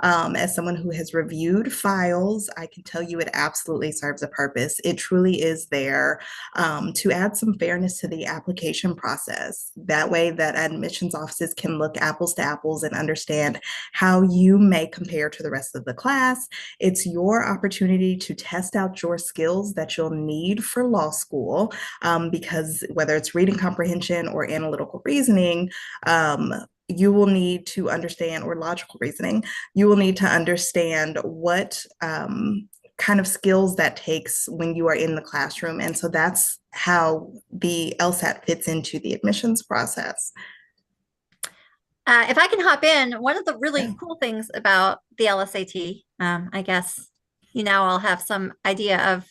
As someone who has reviewed files, I can tell you it absolutely serves a purpose. It truly is there to add some fairness to the application process. That way that admissions offices can look apples to apples and understand how you may compare to the rest of the class. It's your opportunity to test out your skills that you'll need for law school, because whether it's reading comprehension or analytical reasoning, you will need to understand, or logical reasoning, you will need to understand what kind of skills that takes when you are in the classroom. And so that's how the LSAT fits into the admissions process. If I can hop in, one of the Yeah. really cool things about the LSAT, I guess I'll have some idea of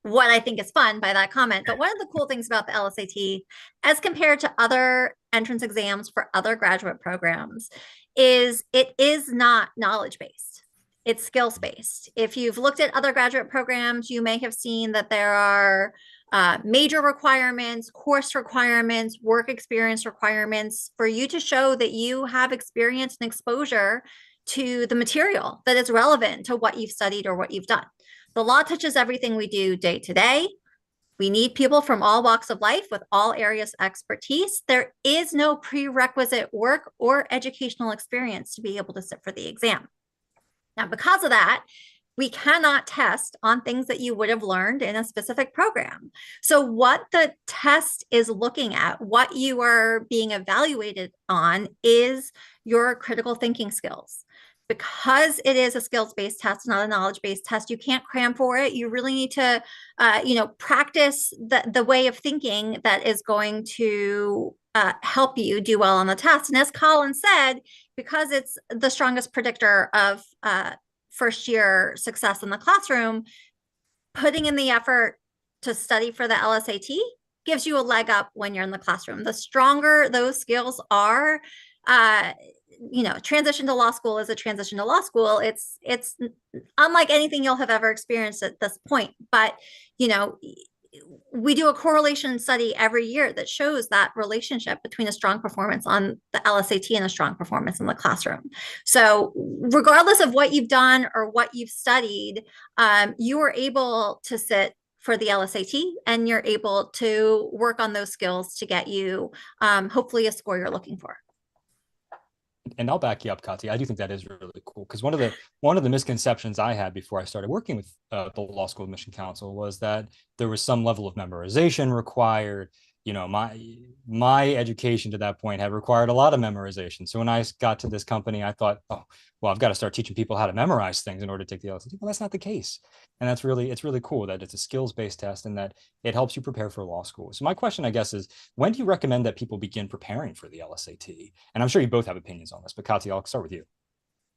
what I think is fun by that comment. But one of the cool things about the LSAT, as compared to other entrance exams for other graduate programs, is it is not knowledge based. It's skills based. If you've looked at other graduate programs, you may have seen that there are major requirements, course requirements, work experience requirements for you to show that you have experience and exposure to the material that is relevant to what you've studied or what you've done. The law touches everything we do day to day. We need people from all walks of life with all areas of expertise. There is no prerequisite work or educational experience to be able to sit for the exam. Now, because of that, we cannot test on things that you would have learned in a specific program. So what the test is looking at, what you are being evaluated on, is your critical thinking skills. Because it is a skills-based test, not a knowledge-based test, you can't cram for it. You really need to, practice the way of thinking that is going to help you do well on the test. And as Colin said, because it's the strongest predictor of first year success in the classroom, putting in the effort to study for the LSAT gives you a leg up when you're in the classroom. The stronger those skills are, transition to law school is a transition to law school. It's unlike anything you'll have ever experienced at this point. But, we do a correlation study every year that shows that relationship between a strong performance on the LSAT and a strong performance in the classroom. So regardless of what you've done or what you've studied, you are able to sit for the LSAT and you're able to work on those skills to get you hopefully a score you're looking for. And I'll back you up, Katya. I do think that is really cool, because one of the misconceptions I had before I started working with the Law School Admission Council was that there was some level of memorization required. My education to that point had required a lot of memorization. So when I got to this company, I thought, oh, well, I've got to start teaching people how to memorize things in order to take the LSAT. Well, that's not the case. And it's really cool that it's a skills-based test and that it helps you prepare for law school. So my question, I guess, is when do you recommend that people begin preparing for the LSAT? And I'm sure you both have opinions on this, but Katya, I'll start with you.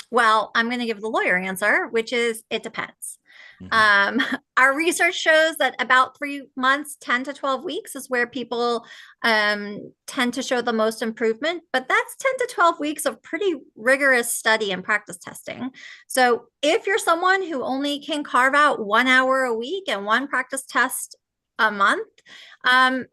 Well, I'm going to give the lawyer answer, which is it depends. Mm-hmm. Our research shows that about 3 months, 10 to 12 weeks is where people tend to show the most improvement, but that's 10 to 12 weeks of pretty rigorous study and practice testing. So if you're someone who only can carve out 1 hour a week and one practice test a month,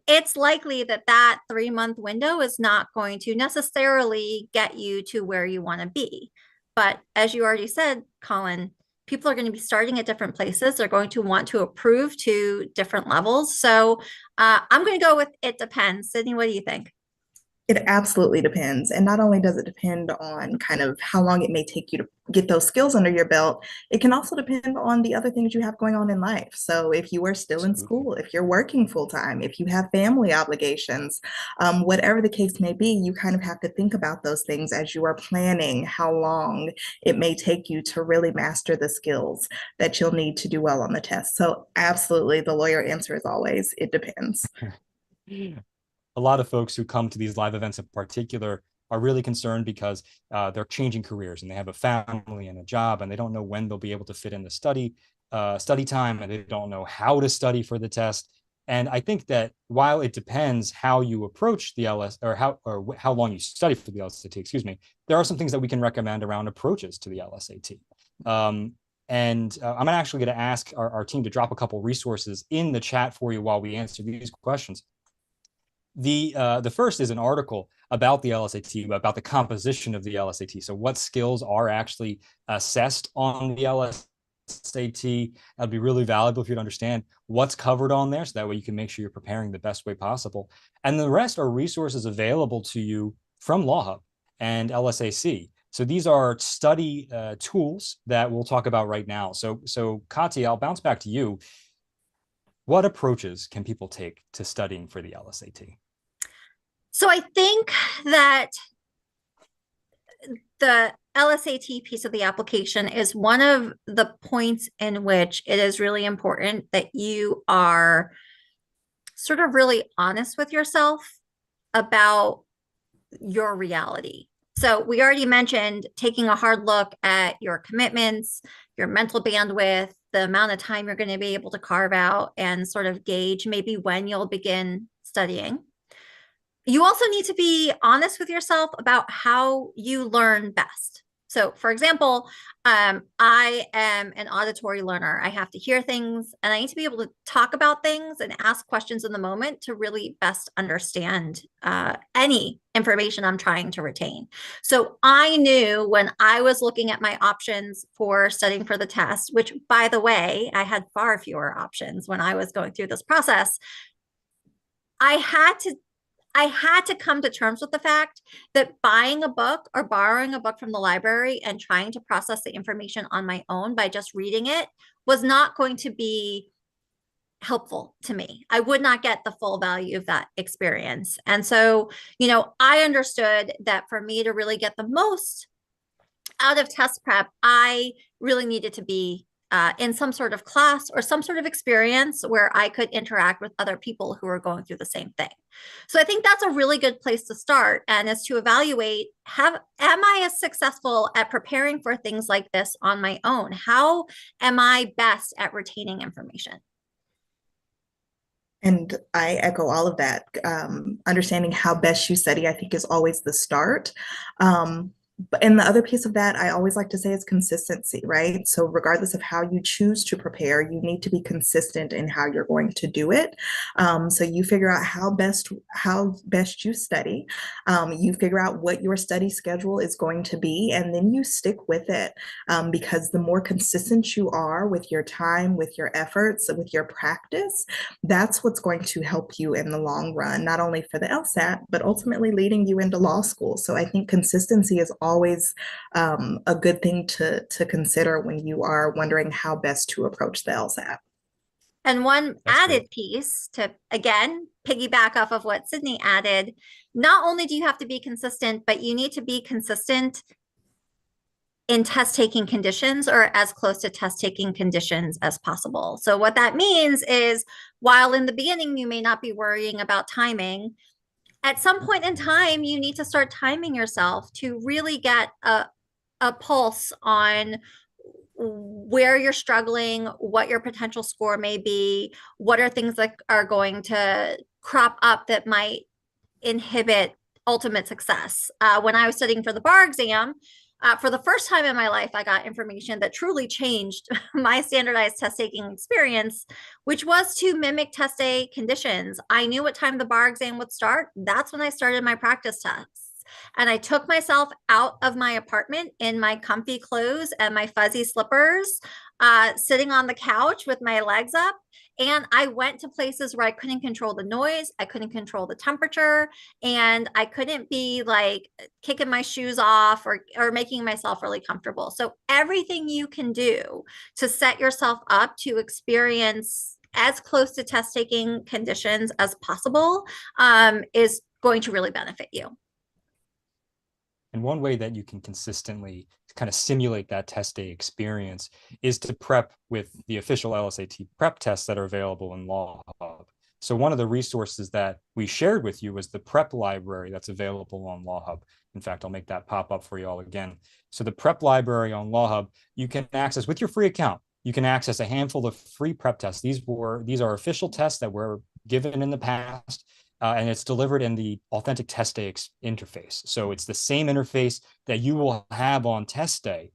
it's likely that that 3 month window is not going to necessarily get you to where you want to be. But as you already said, Colin, people are going to be starting at different places. They're going to want to approve to different levels. So I'm going to go with it depends. Sydney, what do you think? It absolutely depends. And not only does it depend on kind of how long it may take you to get those skills under your belt, it can also depend on the other things you have going on in life. So if you are still in Absolutely. school, if you're working full time, if you have family obligations, whatever the case may be, you kind of have to think about those things as you are planning how long it may take you to really master the skills that you'll need to do well on the test. So absolutely, the lawyer answer is always, it depends. A lot of folks who come to these live events in particular are really concerned because they're changing careers and they have a family and a job and they don't know when they'll be able to fit in the study time, and they don't know how to study for the test. And I think that while it depends how you approach the LS or how long you study for the LSAT, excuse me, there are some things that we can recommend around approaches to the LSAT. And I'm actually going to ask our team to drop a couple resources in the chat for you while we answer these questions. The first is an article about the LSAT, about the composition of the LSAT. So what skills are actually assessed on the LSAT? That'd be really valuable if you'd understand what's covered on there, so that way you can make sure you're preparing the best way possible. And the rest are resources available to you from LawHub and LSAC. So these are study tools that we'll talk about right now. So Kati, I'll bounce back to you. What approaches can people take to studying for the LSAT? So I think that the LSAT piece of the application is one of the points in which it is really important that you are sort of really honest with yourself about your reality. So we already mentioned taking a hard look at your commitments, your mental bandwidth, the amount of time you're going to be able to carve out and sort of gauge maybe when you'll begin studying. You also need to be honest with yourself about how you learn best. So, for example, I am an auditory learner. I have to hear things and I need to be able to talk about things and ask questions in the moment to really best understand any information I'm trying to retain. So I knew when I was looking at my options for studying for the test, which, by the way, I had far fewer options when I was going through this process, I had to come to terms with the fact that buying a book or borrowing a book from the library and trying to process the information on my own by just reading it was not going to be helpful to me. I would not get the full value of that experience. And so, I understood that for me to really get the most out of test prep, I really needed to be in some sort of class or some sort of experience where I could interact with other people who are going through the same thing. So I think that's a really good place to start, and is to evaluate, am I as successful at preparing for things like this on my own? How am I best at retaining information? And I echo all of that. Understanding how best you study, I think, is always the start. And the other piece of that, I always like to say, is consistency, right? So regardless of how you choose to prepare, you need to be consistent in how you're going to do it. So you figure out how best you study. You figure out what your study schedule is going to be, and then you stick with it. Because the more consistent you are with your time, with your efforts, with your practice, that's what's going to help you in the long run, not only for the LSAT, but ultimately leading you into law school. So I think consistency is always a good thing to consider when you are wondering how best to approach the LSAT. And one That's added great. piece to, again, piggyback off of what Sydney added, not only do you have to be consistent, but you need to be consistent in test taking conditions, or as close to test taking conditions as possible. So what that means is, while in the beginning you may not be worrying about timing, at some point in time you need to start timing yourself to really get a pulse on where you're struggling, what your potential score may be, what are things that are going to crop up that might inhibit ultimate success. When I was studying for the bar exam, for the first time in my life, I got information that truly changed my standardized test taking experience, which was to mimic test day conditions. I knew what time the bar exam would start. That's when I started my practice tests. And I took myself out of my apartment in my comfy clothes and my fuzzy slippers, sitting on the couch with my legs up. And I went to places where I couldn't control the noise, I couldn't control the temperature, and I couldn't be like kicking my shoes off or making myself really comfortable. So everything you can do to set yourself up to experience as close to test taking conditions as possible is going to really benefit you. And one way that you can consistently kind of simulate that test day experience is to prep with the official LSAT prep tests that are available in LawHub. So one of the resources that we shared with you was the prep library that's available on LawHub. In fact, I'll make that pop up for you all again. So the prep library on LawHub, you can access with your free account. You can access a handful of free prep tests. These are official tests that were given in the past. And it's delivered in the authentic test day interface. So it's the same interface that you will have on test day.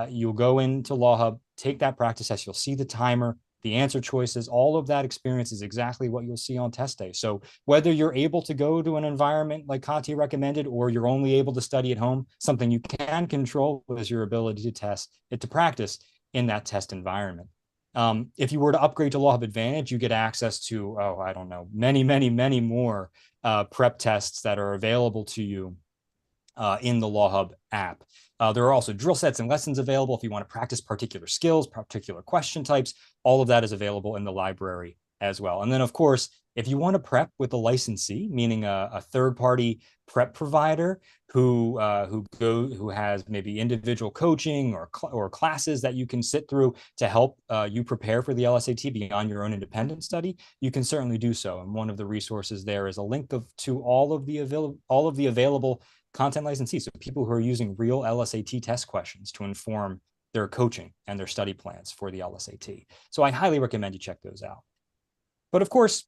You'll go into LawHub, take that practice test. You'll see the timer, the answer choices, all of that experience is exactly what you'll see on test day. So whether you're able to go to an environment like Conti recommended, or you're only able to study at home, something you can control is your ability to to practice in that test environment. If you were to upgrade to LawHub Advantage, you get access to, I don't know, many more prep tests that are available to you in the LawHub app. There are also drill sets and lessons available if you want to practice particular skills, particular question types. All of that is available in the library as well. And then, of course, if you want to prep with a licensee, meaning a third-party prep provider who has maybe individual coaching or classes that you can sit through to help you prepare for the LSAT beyond your own independent study, you can certainly do so. And one of the resources there is a link to all of the available content licensees, so people who are using real LSAT test questions to inform their coaching and their study plans for the LSAT. So I highly recommend you check those out. But of course,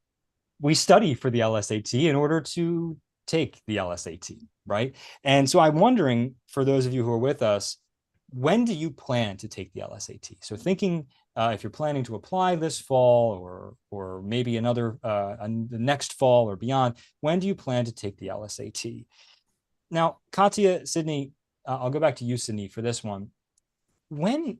we study for the LSAT in order to take the LSAT, right? And so I'm wondering, for those of you who are with us, when do you plan to take the LSAT? So thinking if you're planning to apply this fall or maybe the next fall or beyond, when do you plan to take the LSAT? Now, Katya, Sydney, I'll go back to you, Sydney, for this one. When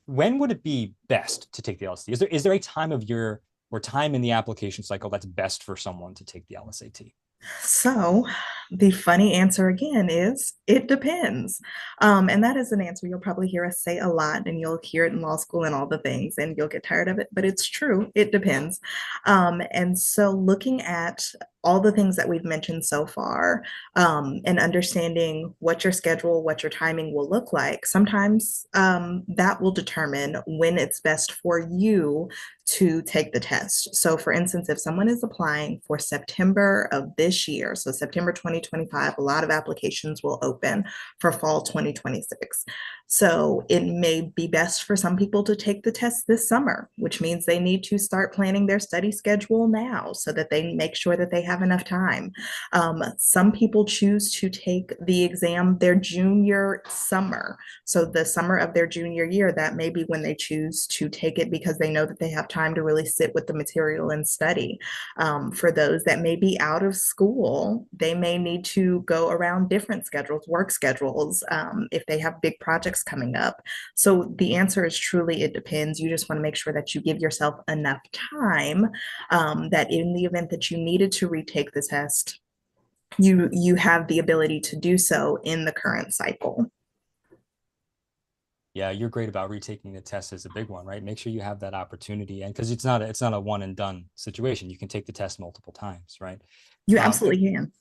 would it be best to take the LSAT? Is there a time of year or time in the application cycle that's best for someone to take the LSAT? So the funny answer again is it depends. And that is an answer you'll probably hear us say a lot, and you'll hear it in law school and all the things, and you'll get tired of it, but it's true. It depends. And so looking at all the things that we've mentioned so far, and understanding what your schedule, what your timing will look like, sometimes that will determine when it's best for you to take the test. So for instance, if someone is applying for September of this year, so September 2025, a lot of applications will open for fall 2026. So it may be best for some people to take the test this summer, which means they need to start planning their study schedule now so that they make sure that they have enough time. Some people choose to take the exam their junior summer. So the summer of their junior year, that may be when they choose to take it because they know that they have time to really sit with the material and study. For those that may be out of school, they may need to go around different schedules, work schedules, if they have big projects coming up. So the answer is truly it depends. You just want to make sure that you give yourself enough time, that in the event that you needed to retake the test, you have the ability to do so in the current cycle. Yeah, you're great about retaking the test is a big one, right? Make sure you have that opportunity, and because it's not a one and done situation. You can take the test multiple times, right? You absolutely can.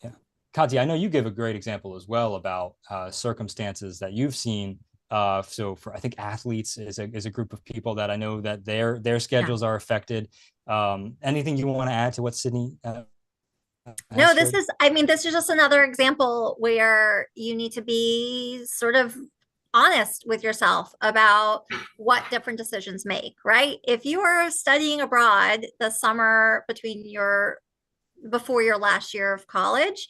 Yeah, Katya, I know you give a great example as well about circumstances that you've seen. So for I think athletes is a group of people that I know that their schedules are affected. Anything you want to add to what Sydney? No, this is just another example where you need to be sort of honest with yourself about what different decisions make, right? If you are studying abroad the summer before your last year of college,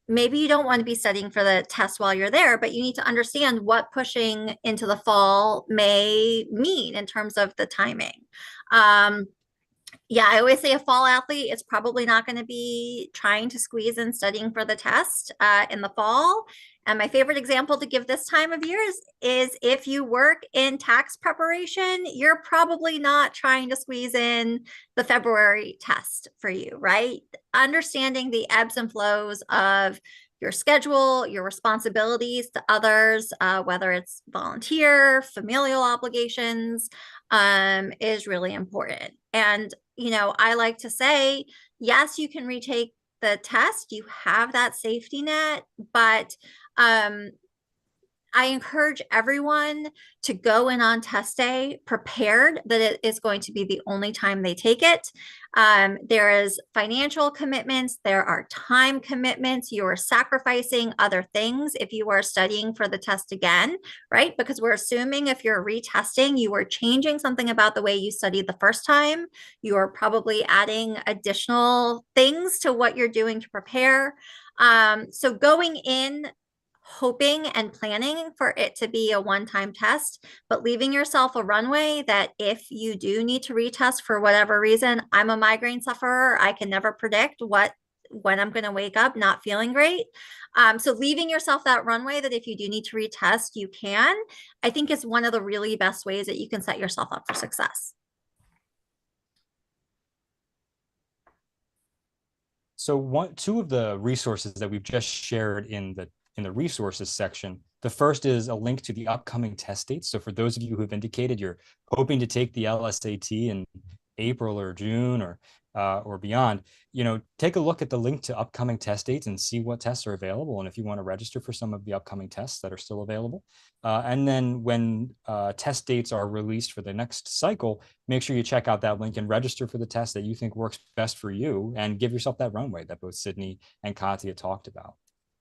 maybe you don't want to be studying for the test while you're there, but you need to understand what pushing into the fall may mean in terms of the timing. Yeah, I always say a fall athlete is probably not going to be trying to squeeze in studying for the test in the fall. And my favorite example to give this time of year is if you work in tax preparation, you're probably not trying to squeeze in the February test for you, right? Understanding the ebbs and flows of your schedule, your responsibilities to others, whether it's volunteer, familial obligations, is really important. And, I like to say, yes, you can retake the test. You have that safety net, but I encourage everyone to go in on test day prepared that it is going to be the only time they take it. There is financial commitments. There are time commitments. You are sacrificing other things if you are studying for the test again, right? Because we're assuming if you're retesting, you are changing something about the way you studied the first time. You are probably adding additional things to what you're doing to prepare. So going in hoping and planning for it to be a one-time test, but leaving yourself a runway that if you do need to retest for whatever reason, I'm a migraine sufferer. I can never predict when I'm going to wake up not feeling great. So leaving yourself that runway that if you do need to retest, you can, I think is one of the really best ways that you can set yourself up for success. So two of the resources that we've just shared in the resources section, the first is a link to the upcoming test dates. So for those of you who have indicated you're hoping to take the LSAT in April or June or beyond, take a look at the link to upcoming test dates and see what tests are available. And if you want to register for some of the upcoming tests that are still available. And then when test dates are released for the next cycle, make sure you check out that link and register for the test that you think works best for you and give yourself that runway that both Sydney and Katya talked about.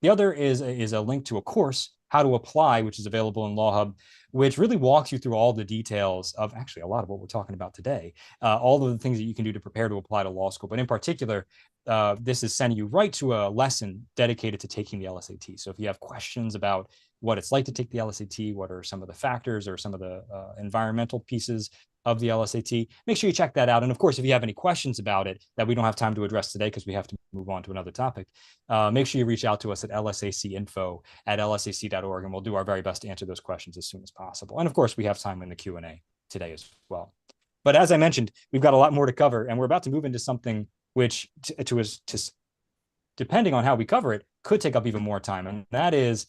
The other is a link to a course, How to Apply, which is available in LawHub, which really walks you through all the details of actually a lot of what we're talking about today, all of the things that you can do to prepare to apply to law school. But in particular, this is sending you right to a lesson dedicated to taking the LSAT. So if you have questions about what it's like to take the LSAT, what are some of the factors or some of the environmental pieces of the LSAT, make sure you check that out. And of course, if you have any questions about it that we don't have time to address today because we have to move on to another topic, make sure you reach out to us at lsacinfo@lsac.org, and we'll do our very best to answer those questions as soon as possible. And of course, we have time in the Q&A today as well. But as I mentioned, we've got a lot more to cover, and we're about to move into something which, depending on how we cover it, could take up even more time, and that is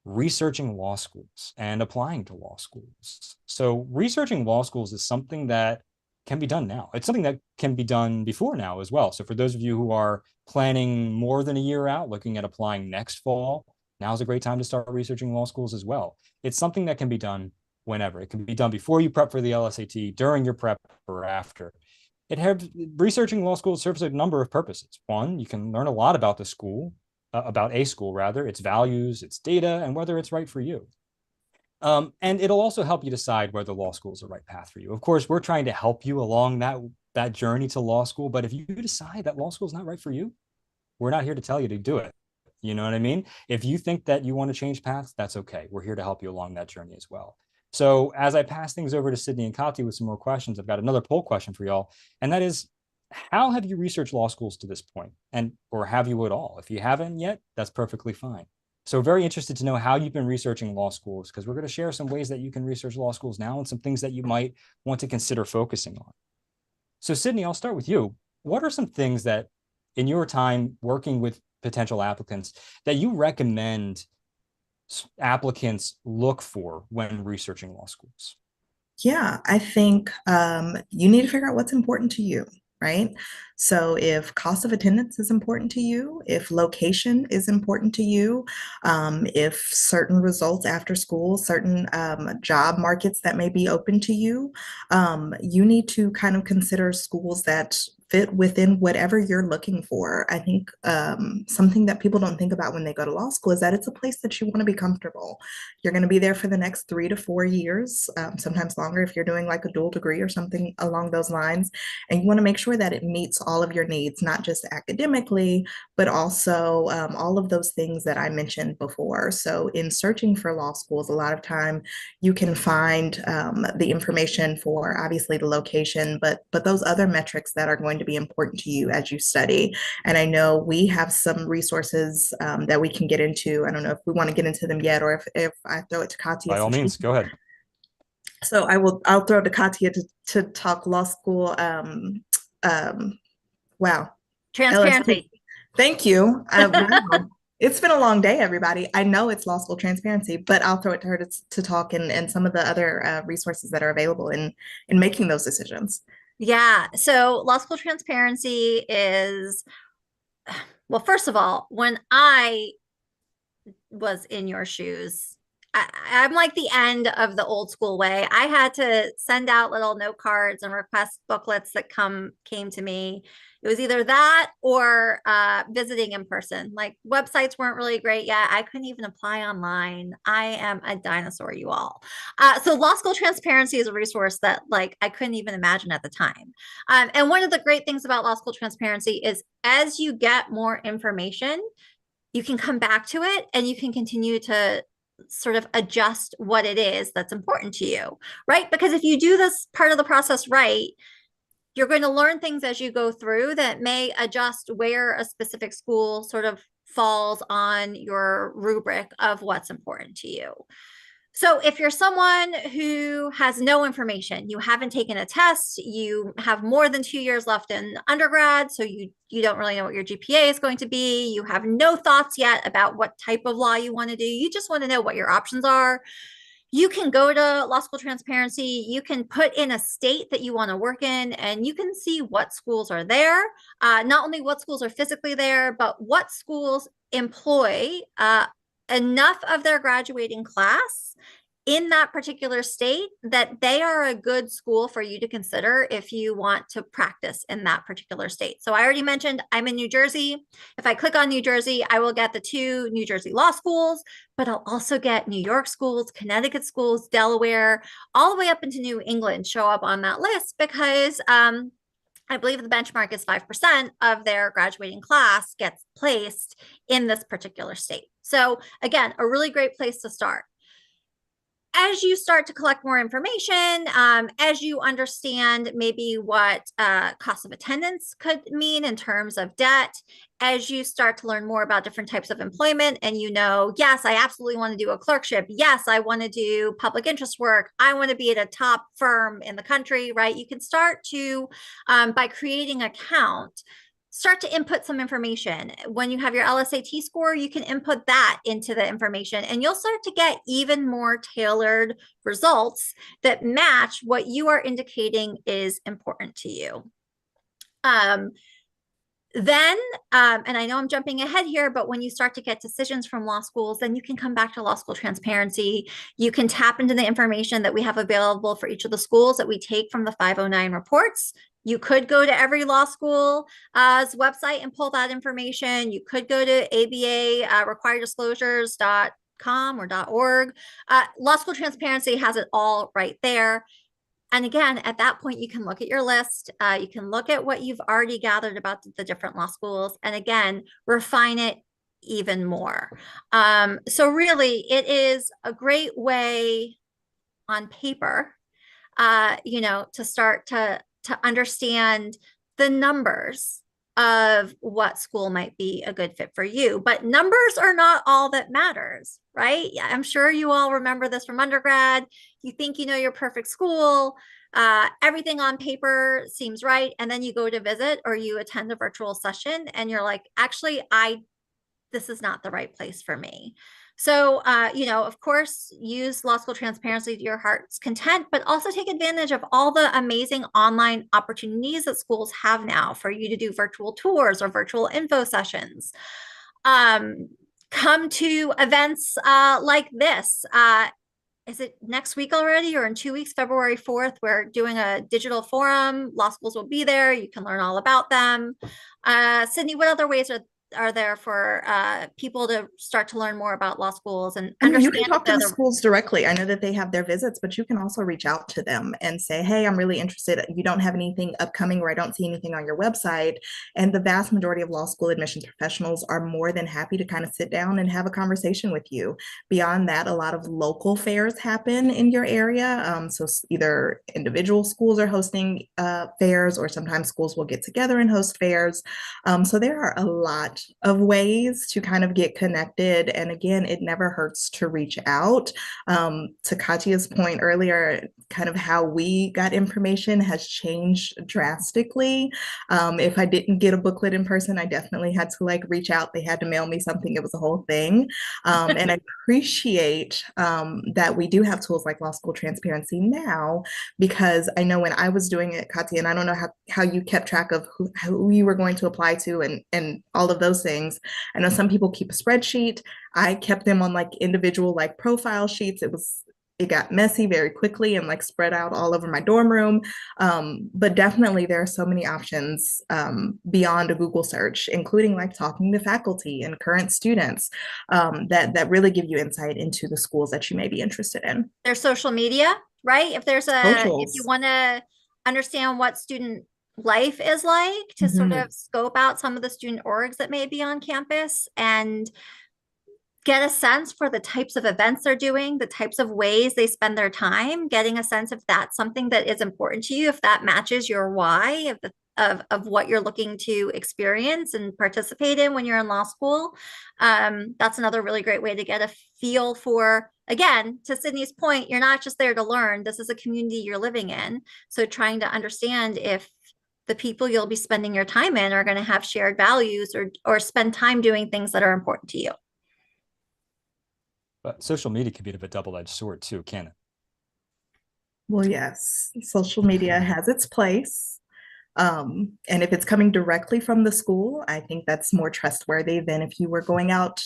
researching law schools and applying to law schools. So researching law schools is something that can be done now. It's something that can be done before now as well. So for those of you who are planning more than a year out, looking at applying next fall, now's a great time to start researching law schools as well. It's something that can be done whenever. It can be done before you prep for the LSAT, during your prep, or after. Researching law schools serves a number of purposes. One, you can learn a lot about the school, about a school rather, its values, its data, and whether it's right for you. And it'll also help you decide whether law school is the right path for you. Of course, we're trying to help you along that journey to law school, but if you decide that law school is not right for you, we're not here to tell you to do it. You know what I mean? If you think that you want to change paths, that's okay. We're here to help you along that journey as well. So as I pass things over to Sydney and Katya with some more questions, I've got another poll question for y'all, and that is, how have you researched law schools to this point? Or have you at all? If you haven't yet, that's perfectly fine. So very interested to know how you've been researching law schools, because we're going to share some ways that you can research law schools now and some things that you might want to consider focusing on. So Sydney, I'll start with you. What are some things that in your time working with potential applicants that you recommend applicants look for when researching law schools? Yeah, I think you need to figure out what's important to you, right? So if cost of attendance is important to you, if location is important to you, if certain results after school, certain job markets that may be open to you, you need to kind of consider schools that fit within whatever you're looking for. I think something that people don't think about when they go to law school is that it's a place that you want to be comfortable. You're going to be there for the next 3 to 4 years, sometimes longer if you're doing like a dual degree or something along those lines. And you want to make sure that it meets all of your needs, not just academically, but also all of those things that I mentioned before. So in searching for law schools, a lot of time you can find the information for obviously the location, but those other metrics that are going to be important to you as you study. And I know we have some resources that we can get into. I don't know if we want to get into them yet, or if I throw it to Katya. By all means, go ahead. So I'll throw it to Katya to talk law school. Wow. Transparency. Thank you. Wow. It's been a long day, everybody. I know it's law school transparency, but I'll throw it to her to talk and some of the other resources that are available in making those decisions. Yeah. So law school transparency is, well, first of all, when I was in your shoes, I'm like the end of the old school way. I had to send out little note cards and request booklets that came to me. It was either that or visiting in person. Like websites weren't really great yet. I couldn't even apply online. I am a dinosaur, you all. So law school transparency is a resource that like I couldn't even imagine at the time. And one of the great things about law school transparency is as you get more information, you can come back to it and you can continue to sort of adjust what it is that's important to you, right? Because if you do this part of the process right, you're going to learn things as you go through that may adjust where a specific school sort of falls on your rubric of what's important to you. So if you're someone who has no information, you haven't taken a test, you have more than 2 years left in undergrad, so you don't really know what your GPA is going to be, you have no thoughts yet about what type of law you want to do, you just want to know what your options are, you can go to Law School Transparency, you can put in a state that you want to work in, and you can see what schools are there, not only what schools are physically there, but what schools employ enough of their graduating class in that particular state that they are a good school for you to consider if you want to practice in that particular state. So I already mentioned I'm in New Jersey. If I click on New Jersey, I will get the 2 New Jersey law schools, but I'll also get New York schools, Connecticut schools, Delaware, all the way up into New England show up on that list because I believe the benchmark is 5% of their graduating class gets placed in this particular state. So again, a really great place to start. As you start to collect more information, as you understand maybe what cost of attendance could mean in terms of debt, as you start to learn more about different types of employment and yes, I absolutely want to do a clerkship. Yes, I want to do public interest work. I want to be at a top firm in the country, right? You can start to, by creating an account, start to input some information. When you have your LSAT score, you can input that into the information and you'll start to get even more tailored results that match what you are indicating is important to you. Then, and I know I'm jumping ahead here, but when you start to get decisions from law schools, then you can come back to Law School Transparency. You can tap into the information that we have available for each of the schools that we take from the 509 reports. You could go to every law school's website and pull that information. You could go to ABA requireddisclosures.com or .org. Law School Transparency has it all right there. And again, at that point, you can look at your list. You can look at what you've already gathered about the different law schools. And again, refine it even more. So really, it is a great way on paper, to start to understand the numbers of what school might be a good fit for you. But numbers are not all that matters, right? I'm sure you all remember this from undergrad. You think you know your perfect school. Everything on paper seems right. And then you go to visit or you attend a virtual session and you're like, actually, this is not the right place for me. So, of course, use Law School Transparency to your heart's content, but also take advantage of all the amazing online opportunities that schools have now for you to do virtual tours or virtual info sessions. Come to events like this. Is it next week already or in 2 weeks, February 4th? We're doing a digital forum. Law schools will be there. You can learn all about them. Sydney, what other ways are there for people to start to learn more about law schools and understand? You can talk to the schools directly. I know that they have their visits, but you can also reach out to them and say, hey, I'm really interested. You don't have anything upcoming or I don't see anything on your website. And the vast majority of law school admissions professionals are more than happy to kind of sit down and have a conversation with you. Beyond that, a lot of local fairs happen in your area. So either individual schools are hosting fairs or sometimes schools will get together and host fairs. So there are a lot of ways to kind of get connected. And again, it never hurts to reach out. To Katya's point earlier, kind of how we got information has changed drastically. If I didn't get a booklet in person, I definitely had to reach out. They had to mail me something. It was a whole thing. And I appreciate that we do have tools like Law School Transparency now, because I know when I was doing it, Katya, and I don't know how you kept track of who you were going to apply to and all of those things. I know some people keep a spreadsheet. I kept them on individual profile sheets. It got messy very quickly and spread out all over my dorm room. But definitely there are so many options beyond a Google search, including talking to faculty and current students that really give you insight into the schools that you may be interested in. There's social media, right? If you want to understand what life is like, to sort Mhm. of scope out some of the student orgs that may be on campus and get a sense for the types of events they're doing, the types of ways they spend their time, getting a sense if that's something that is important to you, if that matches your why of what you're looking to experience and participate in when you're in law school. That's another really great way to get a feel for, again, to Sydney's point, you're not just there to learn. This is a community you're living in. So trying to understand if the people you'll be spending your time in are going to have shared values or spend time doing things that are important to you. But social media can be a bit of a double-edged sword too, can it? Well, yes, social media has its place. And if it's coming directly from the school, I think that's more trustworthy than if you were going out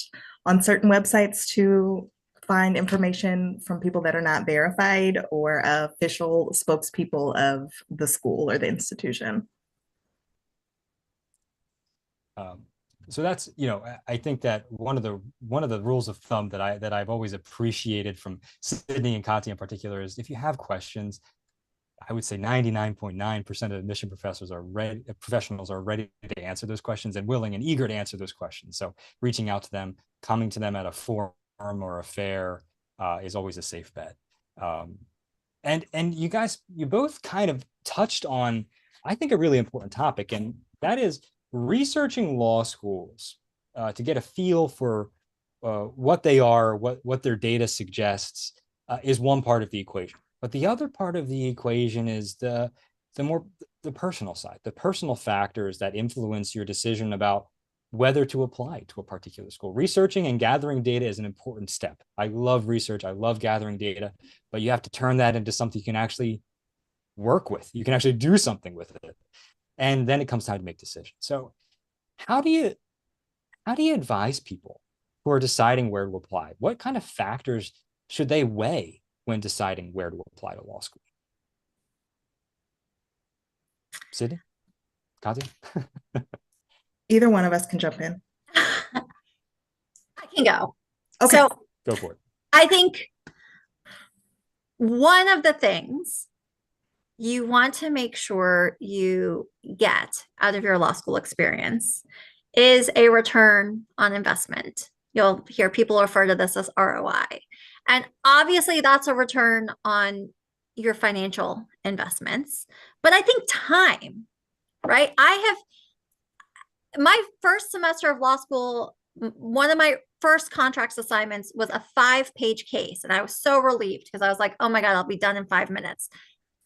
on certain websites to find information from people that are not verified or official spokespeople of the school or the institution. Um, so that's, I think that one of the rules of thumb that I've always appreciated from Sydney and Kati in particular is if you have questions, I would say 99.9% of admission professionals are ready to answer those questions and willing and eager to answer those questions. So reaching out to them, coming to them at a forum or a fair is always a safe bet. And you both kind of touched on, I think, a really important topic, and that is researching law schools to get a feel for what they are, what their data suggests, is one part of the equation. But the other part of the equation is the personal side, the personal factors that influence your decision about whether to apply to a particular school. Researching and gathering data is an important step. I love research. I love gathering data, but you have to turn that into something you can actually work with. You can actually do something with it. And then it comes time to make decisions. So how do you advise people who are deciding where to apply? What kind of factors should they weigh when deciding where to apply to law school? Sydney? Katya? Either one of us can jump in. I can go. Okay. So Go for it. I think one of the things you want to make sure you get out of your law school experience is a return on investment. You'll hear people refer to this as ROI. And obviously, that's a return on your financial investments. But I think time, right? My first semester of law school, one of my first contracts assignments was a 5-page case. And I was so relieved because I was like, oh my God, I'll be done in 5 minutes.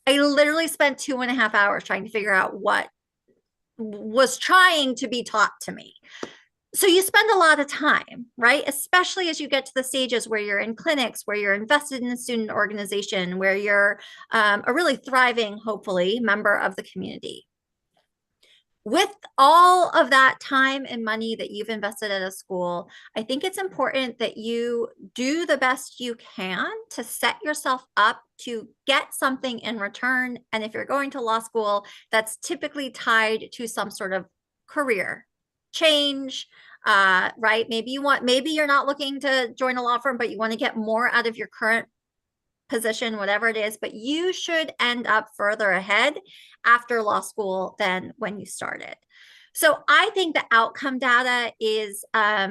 I literally spent 2.5 hours trying to figure out what was trying to be taught to me. So you spend a lot of time, right? Especially as you get to the stages where you're in clinics, where you're invested in a student organization, where you're a really thriving, hopefully, member of the community. With all of that time and money that you've invested at a school, I think it's important that you do the best you can to set yourself up to get something in return. And if you're going to law school, that's typically tied to some sort of career change, right? Maybe you're not looking to join a law firm, but you want to get more out of your current position, whatever it is, but you should end up further ahead after law school than when you started. So I think the outcome data is a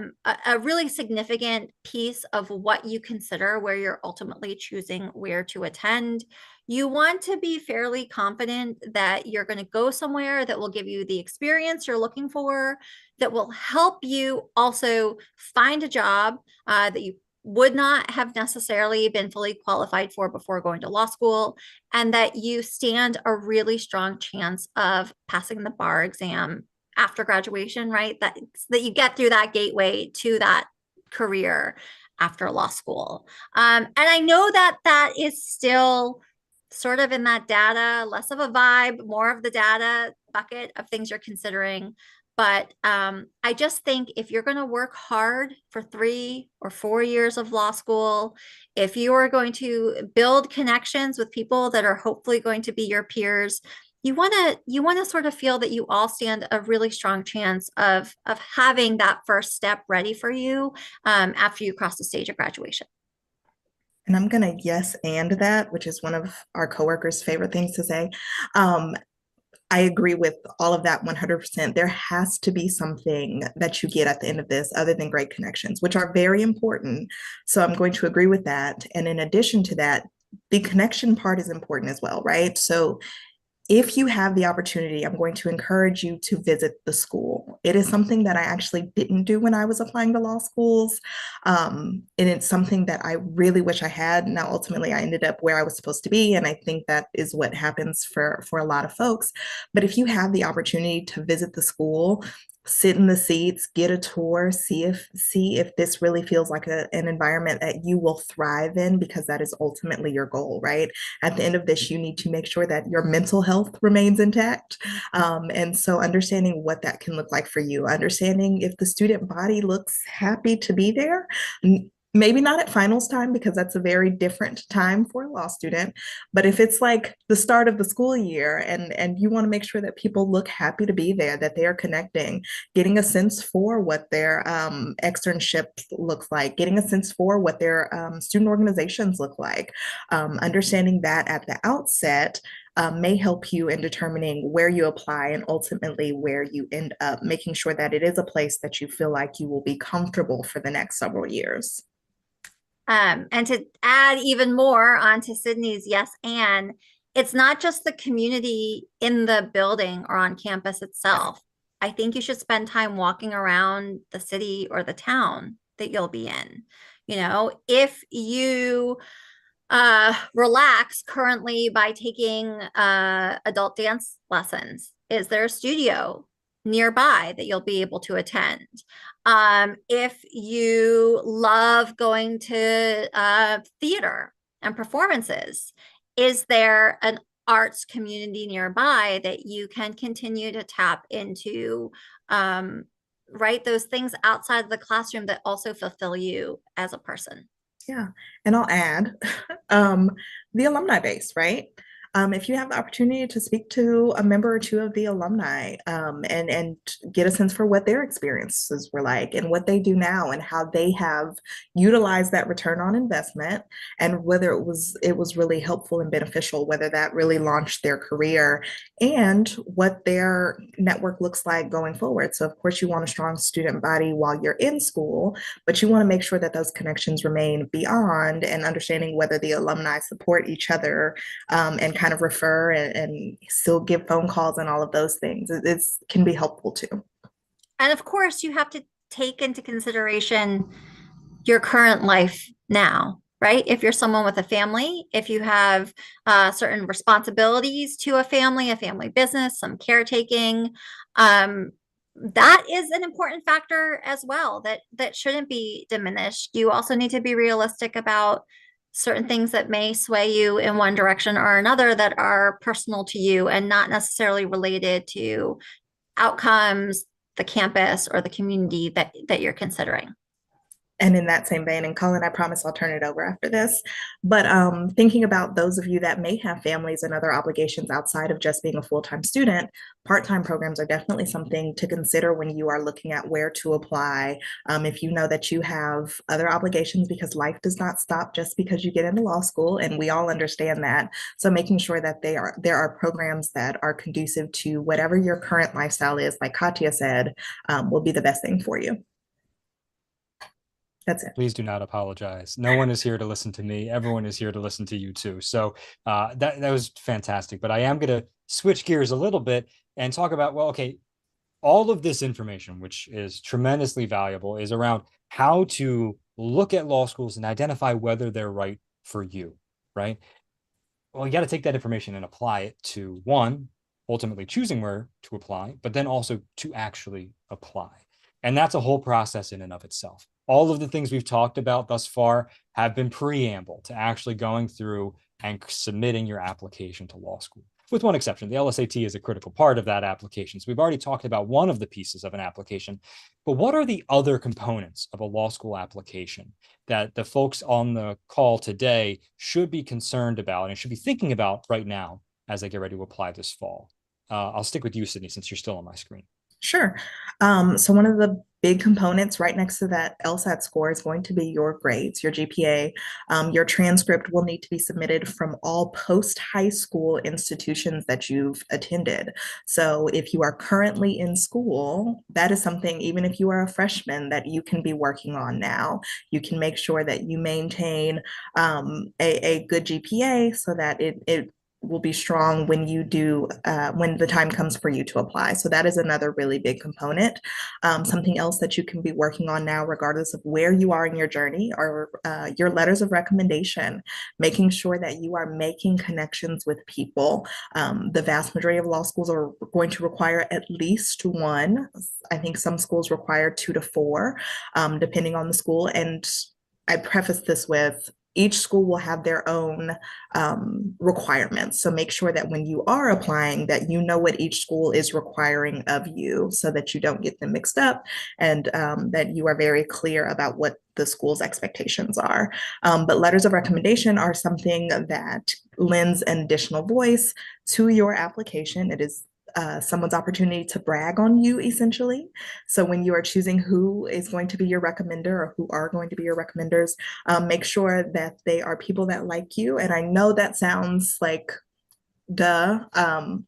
really significant piece of what you consider where you're ultimately choosing where to attend. You want to be fairly confident that you're going to go somewhere that will give you the experience you're looking for, that will help you also find a job that you would not have necessarily been fully qualified for before going to law school, and that you stand a really strong chance of passing the bar exam after graduation, right? That you get through that gateway to that career after law school. And I know that is still sort of in that data, less of a vibe, more of the data bucket of things you're considering. But I just think if you're going to work hard for 3 or 4 years of law school, if you are going to build connections with people that are hopefully going to be your peers, you want to sort of feel that you all stand a really strong chance of having that first step ready for you after you cross the stage of graduation. And I'm gonna yes and that, which is one of our coworkers' favorite things to say. Um, I agree with all of that 100%. There has to be something that you get at the end of this other than great connections, which are very important. So I'm going to agree with that. And in addition to that, the connection part is important as well, right? So if you have the opportunity, I'm going to encourage you to visit the school. It is something that I actually didn't do when I was applying to law schools. And it's something that I really wish I had. Now, ultimately, I ended up where I was supposed to be. And I think that is what happens for a lot of folks. But if you have the opportunity to visit the school, sit in the seats, get a tour, see if this really feels like an environment that you will thrive in, because that is ultimately your goal, right? At the end of this, you need to make sure that your mental health remains intact. And so understanding what that can look like for you, understanding if the student body looks happy to be there. Maybe not at finals time, because that's a very different time for a law student. But if it's like the start of the school year, and you want to make sure that people look happy to be there, that they are connecting, getting a sense for what their externship looks like, getting a sense for what their student organizations look like, understanding that at the outset may help you in determining where you apply and ultimately where you end up, making sure that it is a place that you feel like you will be comfortable for the next several years. And to add even more onto Sydney's yes, and it's not just the community in the building or on campus itself. I think you should spend time walking around the city or the town that you'll be in. You know, if you relax currently by taking adult dance lessons, is there a studio nearby that you'll be able to attend? If you love going to theater and performances, is there an arts community nearby that you can continue to tap into? Right, those things outside of the classroom that also fulfill you as a person. Yeah. And I'll add the alumni base, right? If you have the opportunity to speak to a member or two of the alumni, and get a sense for what their experiences were like and what they do now and how they have utilized that return on investment, and whether it was really helpful and beneficial, whether that really launched their career, and what their network looks like going forward. So of course you want a strong student body while you're in school, but you want to make sure that those connections remain beyond, and understanding whether the alumni support each other, and kind of refer and still give phone calls and all of those things. It can be helpful too. And of course, you have to take into consideration your current life now, right? If you're someone with a family, if you have certain responsibilities to a family business, some caretaking, that is an important factor as well that shouldn't be diminished. You also need to be realistic about certain things that may sway you in one direction or another that are personal to you and not necessarily related to outcomes, the campus, or the community that you're considering. And in that same vein, and Colin, I promise I'll turn it over after this, but thinking about those of you that may have families and other obligations outside of just being a full-time student, part-time programs are definitely something to consider when you are looking at where to apply. If you know that you have other obligations, because life does not stop just because you get into law school, and we all understand that. So making sure that there are programs that are conducive to whatever your current lifestyle is, like Katya said, will be the best thing for you. That's it. Please do not apologize. No one is here to listen to me. Everyone is here to listen to you too. So that was fantastic. But I am going to switch gears a little bit and talk about, well, okay, all of this information, which is tremendously valuable, is around how to look at law schools and identify whether they're right for you, right? Well, you got to take that information and apply it to, one, ultimately choosing where to apply, but then also to actually apply. And that's a whole process in and of itself. All of the things we've talked about thus far have been preamble to actually going through and submitting your application to law school. With one exception, the LSAT is a critical part of that application. So we've already talked about one of the pieces of an application, but what are the other components of a law school application that the folks on the call today should be concerned about and should be thinking about right now as they get ready to apply this fall? I'll stick with you, Sydney, since you're still on my screen. Sure. So one of the big components right next to that LSAT score is going to be your grades, your GPA. Your transcript will need to be submitted from all post-high school institutions that you've attended. So if you are currently in school, that is something, even if you are a freshman, that you can be working on now. You can make sure that you maintain a good GPA so that it will be strong when you do when the time comes for you to apply. So that is another really big component. Something else that you can be working on now, regardless of where you are in your journey, are your letters of recommendation, making sure that you are making connections with people. The vast majority of law schools are going to require at least one. I think some schools require 2 to 4, depending on the school. And I preface this with, each school will have their own requirements. So make sure that when you are applying, that you know what each school is requiring of you so that you don't get them mixed up, and that you are very clear about what the school's expectations are. But letters of recommendation are something that lends an additional voice to your application. It is someone's opportunity to brag on you, essentially. So when you are choosing who is going to be your recommender or who are going to be your recommenders, make sure that they are people that like you. And I know that sounds like duh,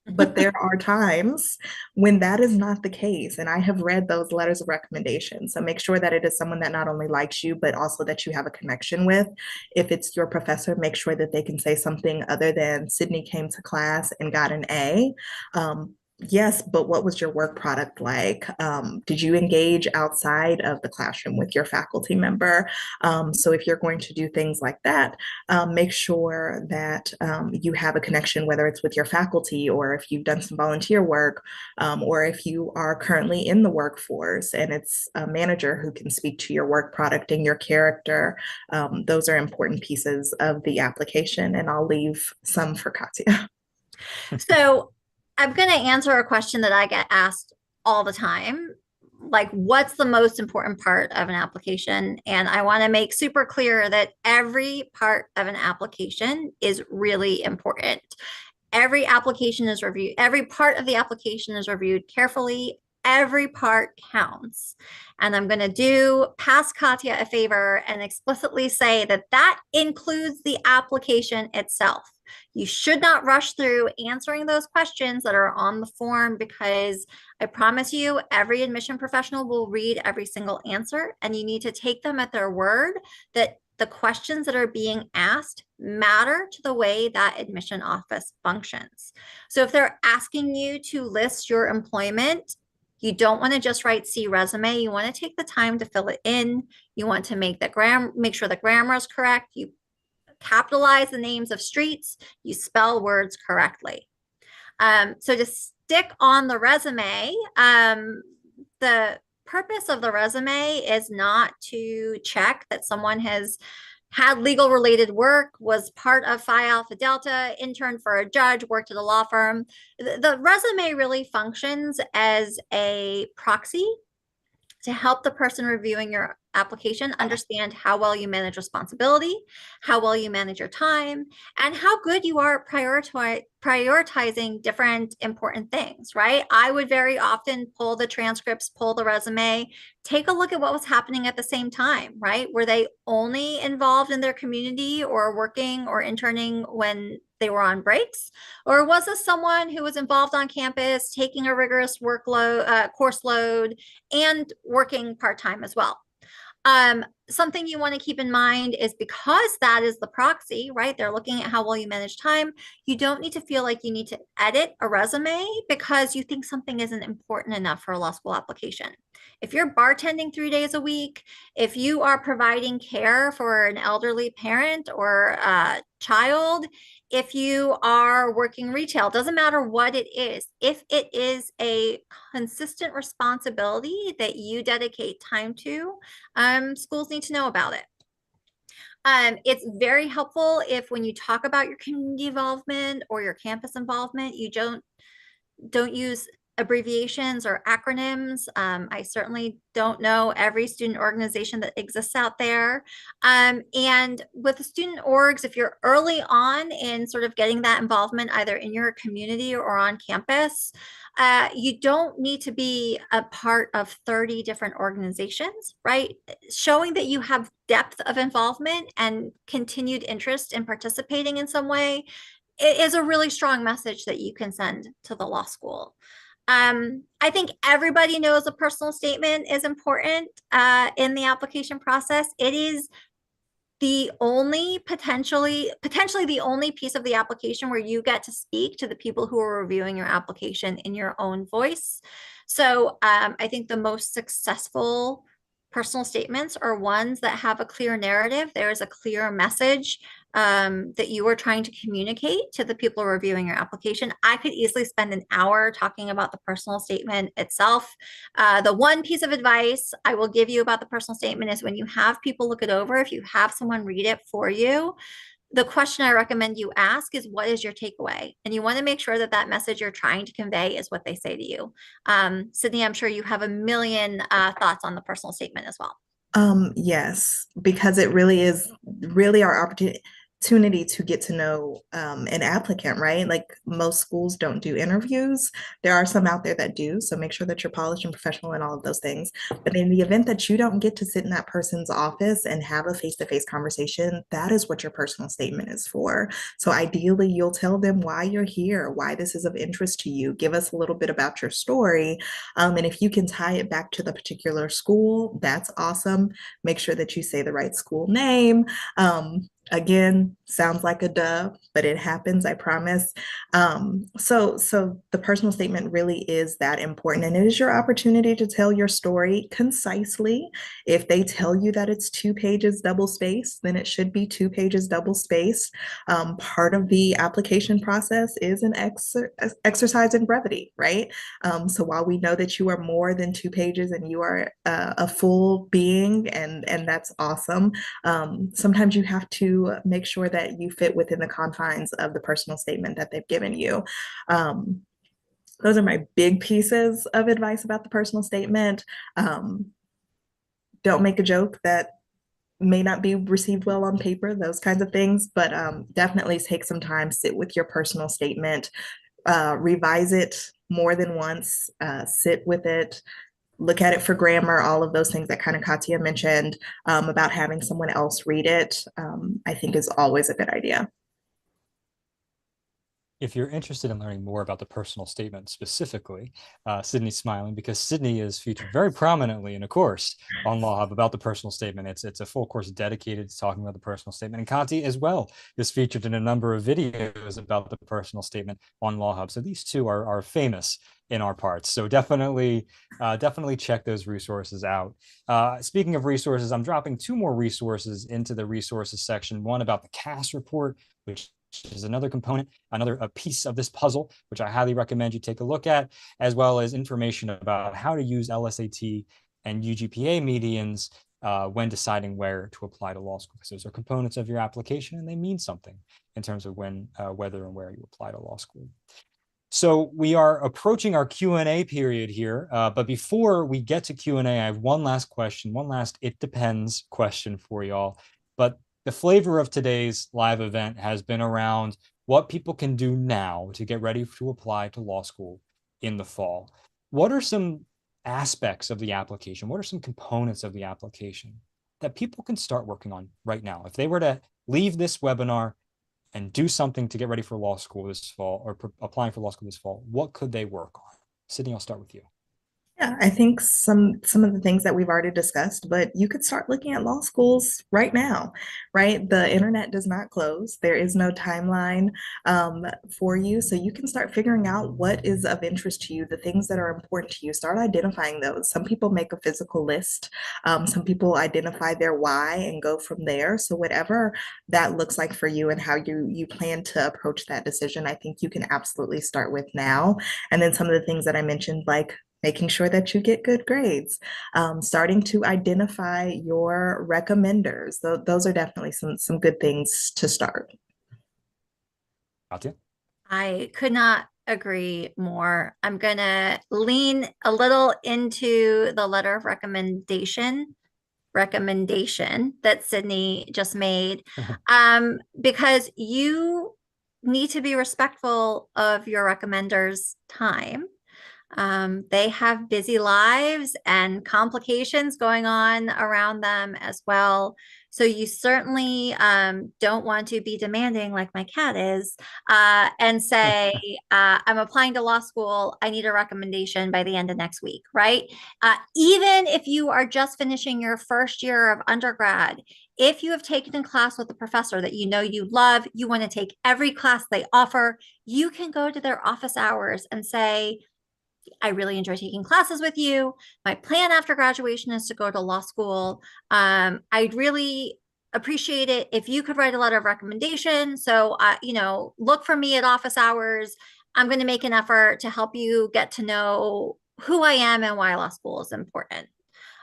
but there are times when that is not the case. And I have read those letters of recommendation. So make sure that it is someone that not only likes you, but also that you have a connection with. If it's your professor, make sure that they can say something other than Sydney came to class and got an A. Yes, but what was your work product like? Did you engage outside of the classroom with your faculty member? So if you're going to do things like that, make sure that you have a connection, whether it's with your faculty or if you've done some volunteer work, or if you are currently in the workforce and it's a manager who can speak to your work product and your character. Those are important pieces of the application, and I'll leave some for Katya. So I'm going to answer a question that I get asked all the time. Like, what's the most important part of an application? And I want to make super clear that every part of an application is really important. Every application is reviewed, every part of the application is reviewed carefully. Every part counts. And I'm going to do pass Katya a favor and explicitly say that that includes the application itself. You should not rush through answering those questions that are on the form, because I promise you, every admission professional will read every single answer, and you need to take them at their word that the questions that are being asked matter to the way that admission office functions. So if they're asking you to list your employment, you don't want to just write C resume. You want to take the time to fill it in. You want to make sure the grammar is correct. You capitalize the names of streets. You spell words correctly. So to stick on the resume, the purpose of the resume is not to check that someone has had legal related work, was part of Phi Alpha Delta, interned for a judge, worked at a law firm. The resume really functions as a proxy to help the person reviewing your application understand how well you manage responsibility, how well you manage your time, and how good you are at prioritizing different important things, right? I would very often pull the transcripts, pull the resume, take a look at what was happening at the same time, right? Were they only involved in their community or working or interning when they were on breaks? Or was this someone who was involved on campus, taking a rigorous course load, and working part-time as well? Something you want to keep in mind is, because that is the proxy, right? They're looking at how well you manage time. You don't need to feel like you need to edit a resume because you think something isn't important enough for a law school application. If you're bartending 3 days a week, if you are providing care for an elderly parent or a child, if you are working retail, doesn't matter what it is. If it is a consistent responsibility that you dedicate time to, schools need to know about it. It's very helpful if, when you talk about your community involvement or your campus involvement, you don't use abbreviations or acronyms. I certainly don't know every student organization that exists out there. And with the student orgs, if you're early on in sort of getting that involvement, either in your community or on campus, you don't need to be a part of 30 different organizations, right? Showing that you have depth of involvement and continued interest in participating in some way, it is a really strong message that you can send to the law school. I think everybody knows a personal statement is important in the application process. It is the only potentially the only piece of the application where you get to speak to the people who are reviewing your application in your own voice. So I think the most successful personal statements are ones that have a clear narrative. There is a clear message that you are trying to communicate to the people reviewing your application. I could easily spend an hour talking about the personal statement itself. The one piece of advice I will give you about the personal statement is when you have people look it over, if you have someone read it for you, the question I recommend you ask is, what is your takeaway? And you want to make sure that that message you're trying to convey is what they say to you. Sydney, I'm sure you have a million thoughts on the personal statement as well. Yes, because it really is really our opportunity to get to know an applicant, right? Like most schools don't do interviews. There are some out there that do, so make sure that you're polished and professional and all of those things. But in the event that you don't get to sit in that person's office and have a face-to-face conversation, that is what your personal statement is for. So ideally, you'll tell them why you're here, why this is of interest to you. Give us a little bit about your story. And if you can tie it back to the particular school, that's awesome. Make sure that you say the right school name. Again, sounds like a duh, but it happens, I promise. So the personal statement really is that important, and it is your opportunity to tell your story concisely. If they tell you that it's 2 pages double spaced, then it should be 2 pages double spaced. Part of the application process is an exercise in brevity, right? So while we know that you are more than 2 pages and you are a full being, and that's awesome, sometimes you have to make sure that you fit within the confines of the personal statement that they've given you. Those are my big pieces of advice about the personal statement. Don't make a joke that may not be received well on paper, those kinds of things, but definitely take some time, sit with your personal statement, revise it more than once, sit with it, look at it for grammar, all of those things that kind of Katya mentioned about having someone else read it, I think is always a good idea. If you're interested in learning more about the personal statement specifically, Sydney's smiling because Sydney is featured very prominently in a course on LawHub about the personal statement. It's a full course dedicated to talking about the personal statement. And Kanti as well is featured in a number of videos about the personal statement on LawHub. So these two are famous in our parts. So definitely check those resources out. Speaking of resources, I'm dropping 2 more resources into the resources section. One about the CAS report, which is another component, a piece of this puzzle, which I highly recommend you take a look at, as well as information about how to use LSAT and UGPA medians when deciding where to apply to law school, because those are components of your application and they mean something in terms of whether and where you apply to law school. So we are approaching our Q&A period here, but before we get to Q&A, I have one last question, one last it depends question for y'all. But the flavor of today's live event has been around what people can do now to get ready to apply to law school in the fall. What are some aspects of the application? What are some components of the application that people can start working on right now? If they were to leave this webinar and do something to get ready for law school this fall, or applying for law school this fall, what could they work on? Sydney, I'll start with you. Yeah, I think some of the things that we've already discussed, but you could start looking at law schools right now, right? The internet does not close. There is no timeline for you. So you can start figuring out what is of interest to you, the things that are important to you. Start identifying those. Some people make a physical list. Some people identify their why and go from there. So whatever that looks like for you and how you plan to approach that decision, I think you can absolutely start with now. And then some of the things that I mentioned, like making sure that you get good grades, starting to identify your recommenders. Those are definitely some good things to start. Katya? I could not agree more. I'm gonna lean a little into the letter of recommendation that Sydney just made, because you need to be respectful of your recommenders' time. They have busy lives and complications going on around them as well. So you certainly don't want to be demanding, like my cat is, and say, I'm applying to law school. I need a recommendation by the end of next week, right? Even if you are just finishing your first year of undergrad, if you have taken a class with a professor that you know you love, you want to take every class they offer, you can go to their office hours and say, I really enjoy taking classes with you. My plan after graduation is to go to law school. I'd really appreciate it if you could write a letter of recommendation. So, look for me at office hours. I'm going to make an effort to help you get to know who I am and why law school is important.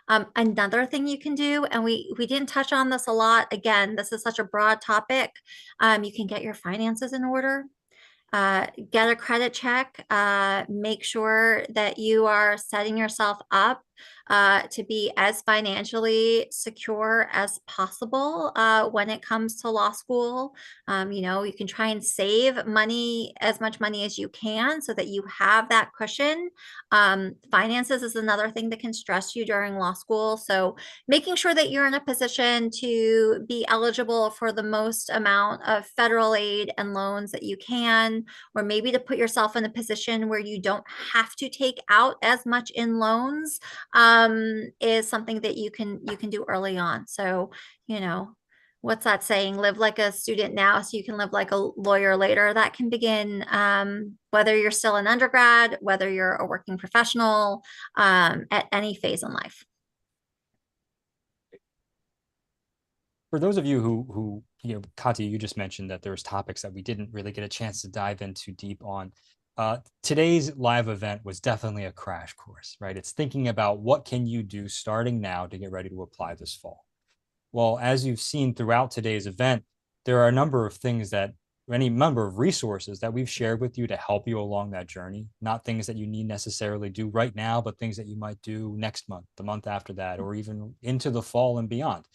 Another thing you can do, and we didn't touch on this a lot. Again, this is such a broad topic. You can get your finances in order. Get a credit check. Make sure that you are setting yourself up to be as financially secure as possible when it comes to law school. You can try and save money, as much money as you can, so that you have that cushion. Finances is another thing that can stress you during law school. So making sure that you're in a position to be eligible for the most amount of federal aid and loans that you can, or maybe to put yourself in a position where you don't have to take out as much in loans, is something that you can do early on. So, what's that saying? Live like a student now so you can live like a lawyer later. That can begin whether you're still an undergrad, whether you're a working professional, at any phase in life. For those of you who Katya, you just mentioned that there's topics that we didn't really get a chance to dive into deep on. Today's live event was definitely a crash course, right? It's thinking about what can you do starting now to get ready to apply this fall. Well, as you've seen throughout today's event, there are a number of things any number of resources that we've shared with you to help you along that journey. Not things that you need necessarily do right now, but things that you might do next month, the month after that, or even into the fall and beyond.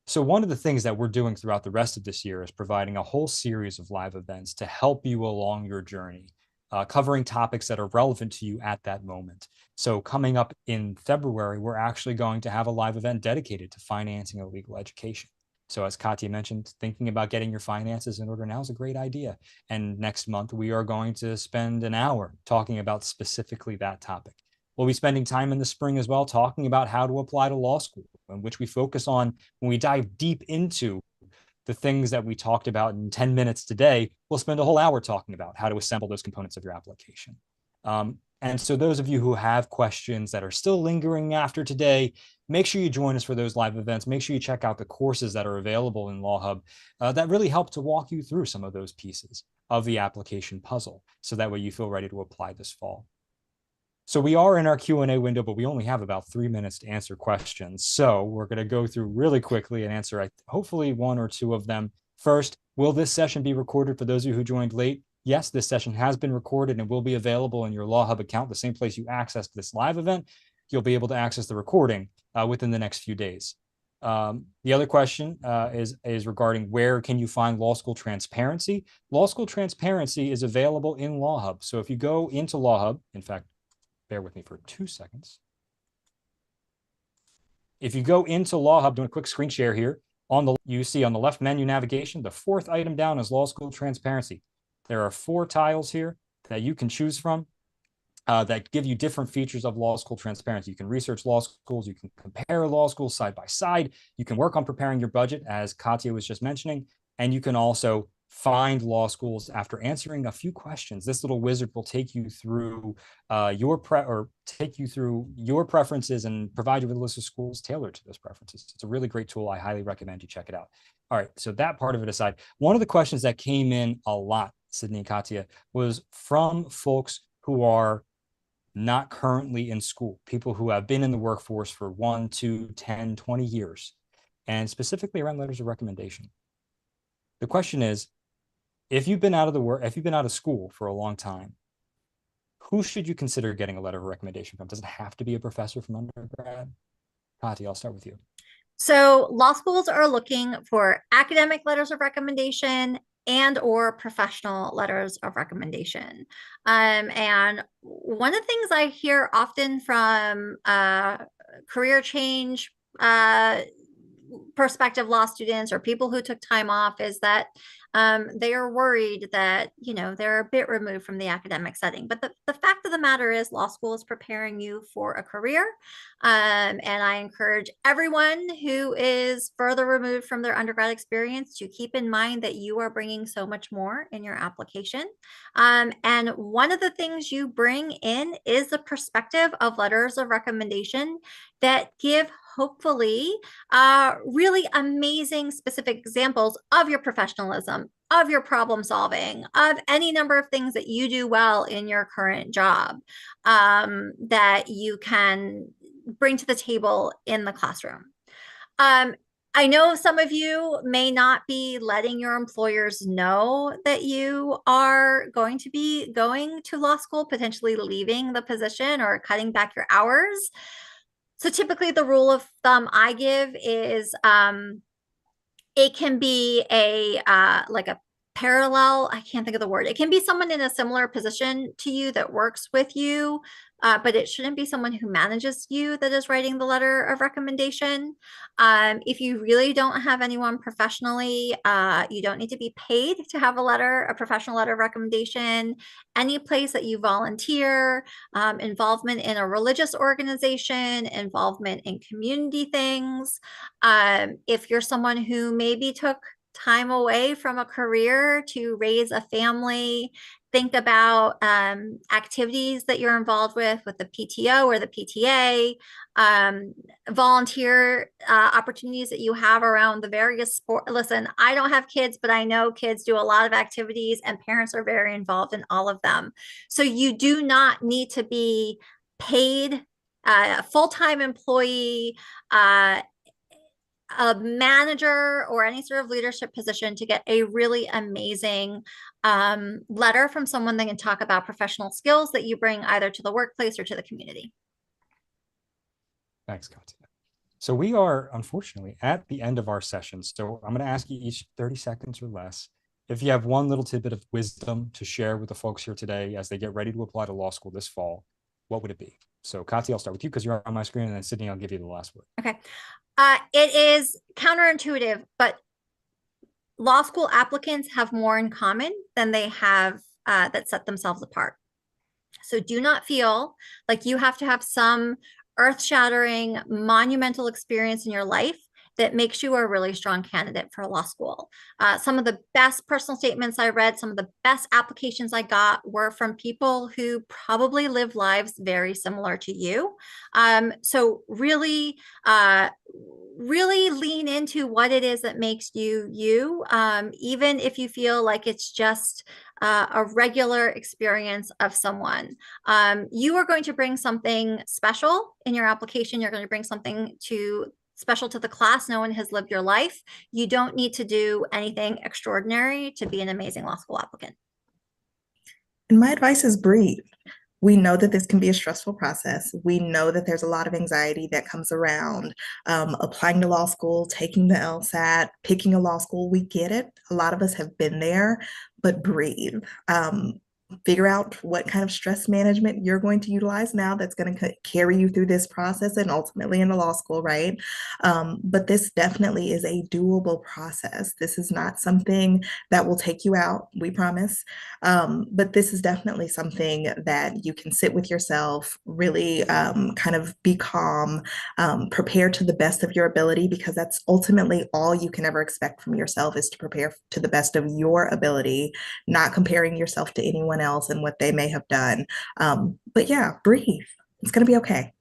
So one of the things that we're doing throughout the rest of this year is providing a whole series of live events to help you along your journey, covering topics that are relevant to you at that moment. So coming up in February, we're actually going to have a live event dedicated to financing a legal education. So as Katya mentioned, thinking about getting your finances in order now is a great idea. And next month, we are going to spend an hour talking about specifically that topic. We'll be spending time in the spring as well talking about how to apply to law school, in which we focus on when we dive deep into the things that we talked about in 10 minutes today. We'll spend a whole hour talking about how to assemble those components of your application. And so those of you who have questions that are still lingering after today, make sure you join us for those live events. Make sure you check out the courses that are available in LawHub that really help to walk you through some of those pieces of the application puzzle. So that way you feel ready to apply this fall. So we are in our Q&A window, but we only have about 3 minutes to answer questions. So we're going to go through really quickly and answer hopefully one or two of them. First, will this session be recorded for those of you who joined late? Yes, this session has been recorded and will be available in your LawHub account, the same place you accessed this live event. You'll be able to access the recording within the next few days. The other question is regarding where can you find law school transparency? Law school transparency is available in LawHub. So if you go into LawHub, in fact, bear with me for 2 seconds. If you go into LawHub, doing a quick screen share here, you see on the left menu navigation, the 4th item down is law school transparency. There are 4 tiles here that you can choose from that give you different features of law school transparency. You can research law schools, you can compare law schools side by side, you can work on preparing your budget, as Katya was just mentioning, and you can also find law schools after answering a few questions. This little wizard will take you through your preferences and provide you with a list of schools tailored to those preferences. It's a really great tool. I highly recommend you check it out. All right, so that part of it aside, one of the questions that came in a lot, Sydney and Katya, was from folks who are not currently in school, people who have been in the workforce for 1, 2, 10, 20 years, and specifically around letters of recommendation. The question is, if you've been out of school for a long time, who should you consider getting a letter of recommendation from? Does it have to be a professor from undergrad? Kati, I'll start with you. So law schools are looking for academic letters of recommendation and or professional letters of recommendation. And one of the things I hear often from career change prospective law students or people who took time off is that they are worried that, they're a bit removed from the academic setting. But the fact of the matter is law school is preparing you for a career. And I encourage everyone who is further removed from their undergrad experience to keep in mind that you are bringing so much more in your application. And one of the things you bring in is the perspective of letters of recommendation that give hopefully really amazing specific examples of your professionalism, of your problem solving, of any number of things that you do well in your current job that you can bring to the table in the classroom. I know some of you may not be letting your employers know that you are going to be going to law school, potentially leaving the position or cutting back your hours. So typically the rule of thumb I give is it can be like a parallel, I can't think of the word. It can be someone in a similar position to you that works with you, but it shouldn't be someone who manages you that is writing the letter of recommendation. If you really don't have anyone professionally, you don't need to be paid to have a professional letter of recommendation. Any place that you volunteer, involvement in a religious organization, involvement in community things. If you're someone who maybe took time away from a career to raise a family, think about activities that you're involved with the PTO or the PTA, volunteer opportunities that you have around the various sport. Listen, I don't have kids, but I know kids do a lot of activities and parents are very involved in all of them. So you do not need to be paid a full-time employee, a manager or any sort of leadership position to get a really amazing letter from someone that can talk about professional skills that you bring either to the workplace or to the community. Thanks, Katya. So we are unfortunately at the end of our session. So I'm going to ask you each 30 seconds or less if you have one little tidbit of wisdom to share with the folks here today as they get ready to apply to law school this fall. What would it be? So Katya, I'll start with you because you're on my screen, and then Sydney, I'll give you the last word. Okay. It is counterintuitive, but law school applicants have more in common than they have that set themselves apart. So do not feel like you have to have some earth-shattering, monumental experience in your life that makes you a really strong candidate for law school. Some of the best personal statements I read, some of the best applications I got were from people who probably live lives very similar to you. So really, really lean into what it is that makes you you, even if you feel like it's just a regular experience of someone. You are going to bring something special in your application. You're going to bring something special to the class. No one has lived your life. You don't need to do anything extraordinary to be an amazing law school applicant. And my advice is breathe. We know that this can be a stressful process. We know that there's a lot of anxiety that comes around applying to law school, taking the LSAT, picking a law school. We get it. A lot of us have been there, but breathe. Figure out what kind of stress management you're going to utilize now that's going to carry you through this process and ultimately into law school, right? But this definitely is a doable process. This is not something that will take you out, we promise. But this is definitely something that you can sit with yourself, really kind of be calm, prepare to the best of your ability, because that's ultimately all you can ever expect from yourself, is to prepare to the best of your ability, not comparing yourself to anyone else and what they may have done. But yeah, breathe. It's going to be okay.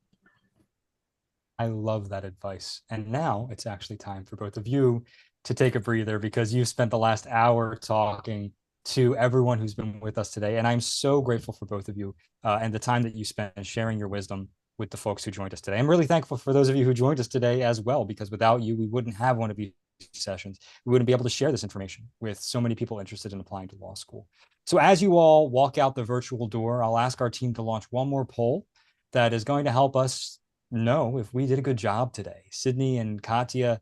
I love that advice. And now it's actually time for both of you to take a breather, because you've spent the last hour talking to everyone who's been with us today. And I'm so grateful for both of you and the time that you spent sharing your wisdom with the folks who joined us today. I'm really thankful for those of you who joined us today as well, because without you, we wouldn't have one of these sessions, we wouldn't be able to share this information with so many people interested in applying to law school. So as you all walk out the virtual door, I'll ask our team to launch one more poll that is going to help us know if we did a good job today. Sydney and Katya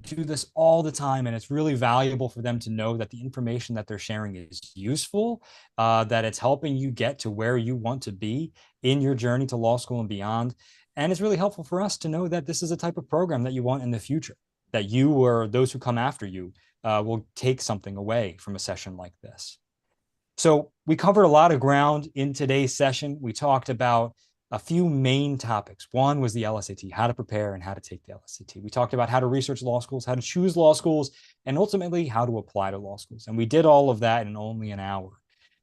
do this all the time, and it's really valuable for them to know that the information that they're sharing is useful, that it's helping you get to where you want to be in your journey to law school and beyond. And it's really helpful for us to know that this is a type of program that you want in the future, that you or those who come after you will take something away from a session like this. So we covered a lot of ground in today's session. We talked about a few main topics. One was the LSAT, how to prepare and how to take the LSAT. We talked about how to research law schools, how to choose law schools, and ultimately how to apply to law schools. And we did all of that in only an hour.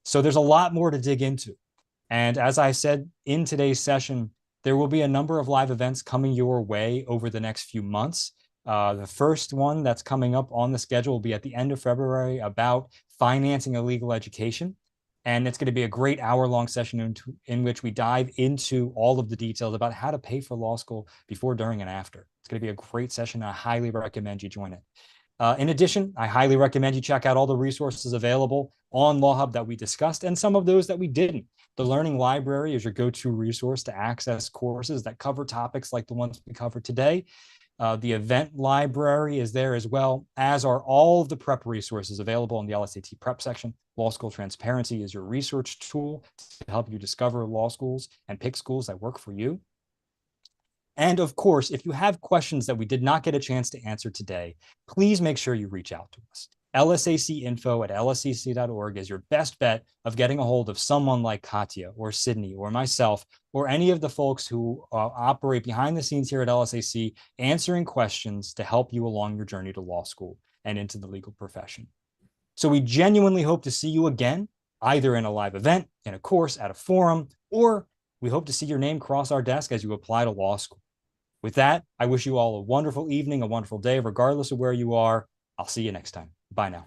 So there's a lot more to dig into. And as I said in today's session, there will be a number of live events coming your way over the next few months. The first one that's coming up on the schedule will be at the end of February about financing a legal education. And it's going to be a great hour-long session in which we dive into all of the details about how to pay for law school before, during, and after. It's going to be a great session. I highly recommend you join it. In addition, I highly recommend you check out all the resources available on LawHub that we discussed and some of those that we didn't. The Learning Library is your go-to resource to access courses that cover topics like the ones we covered today. The event library is there as well, as are all of the prep resources available in the LSAT prep section. Law School Transparency is your research tool to help you discover law schools and pick schools that work for you. And of course, if you have questions that we did not get a chance to answer today, please make sure you reach out to us. lsacinfo@lsacc.org is your best bet of getting a hold of someone like Katya or Sydney or myself or any of the folks who operate behind the scenes here at LSAC, answering questions to help you along your journey to law school and into the legal profession. So we genuinely hope to see you again, either in a live event, in a course, at a forum, or we hope to see your name cross our desk as you apply to law school. With that, I wish you all a wonderful evening, a wonderful day, regardless of where you are. I'll see you next time. Bye now.